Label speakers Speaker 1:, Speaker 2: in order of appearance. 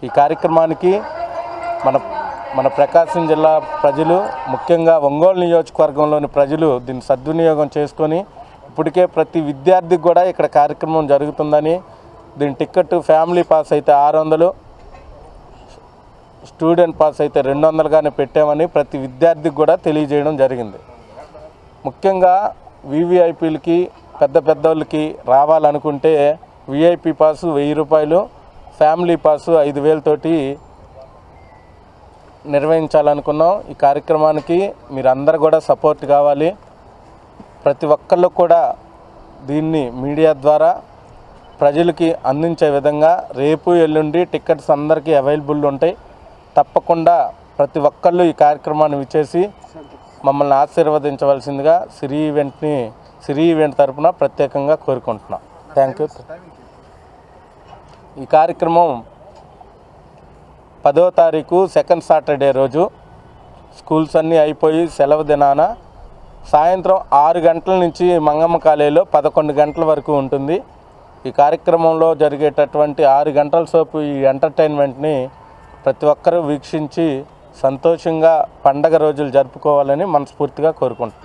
Speaker 1: ఈ కార్యక్రమానికి మన మన ప్రకాశం జిల్లా ప్రజలు, ముఖ్యంగా ఒంగోలు నియోజకవర్గంలోని ప్రజలు దీన్ని సద్వినియోగం చేసుకొని ఇప్పటికే ప్రతి విద్యార్థికి కూడా ఇక్కడ కార్యక్రమం జరుగుతుందని, దీని టికెట్ ఫ్యామిలీ పాస్ అయితే 600, స్టూడెంట్ పాస్ అయితే 200గానే పెట్టామని ప్రతి విద్యార్థికి కూడా తెలియజేయడం జరిగింది. ముఖ్యంగా వివిఐపీలకి పెద్దోళ్ళకి రావాలనుకుంటే విఐపి పాసు 1000 రూపాయలు, ఫ్యామిలీ పాసు 5000 తోటి నిర్వహించాలనుకున్నాం. ఈ కార్యక్రమానికి మీరందరూ కూడా సపోర్ట్ కావాలి. ప్రతి ఒక్కళ్ళు కూడా దీన్ని మీడియా ద్వారా ప్రజలకి అందించే విధంగా రేపు ఎల్లుండి టికెట్స్ అందరికీ అవైలబుల్ ఉంటాయి. తప్పకుండా ప్రతి ఒక్కళ్ళు ఈ కార్యక్రమాన్ని విచ్చేసి మమ్మల్ని ఆశీర్వదించవలసిందిగా సిరి ఈవెంట్ తరఫున ప్రత్యేకంగా కోరుకుంటున్నాం. Thank you. ఈ కార్యక్రమం 10వ తారీఖు సెకండ్ సాటర్డే రోజు స్కూల్స్ అన్నీ అయిపోయి సెలవు దినాన సాయంత్రం 6 గంటల నుంచి మంగమ్మ కాలేజీలో 11 గంటల వరకు ఉంటుంది. ఈ కార్యక్రమంలో జరిగేటటువంటి 6 గంటల సేపు ఈ ఎంటర్టైన్మెంట్ని ప్రతి ఒక్కరూ వీక్షించి సంతోషంగా పండగ రోజులు జరుపుకోవాలని మనస్ఫూర్తిగా కోరుకుంటున్నాను.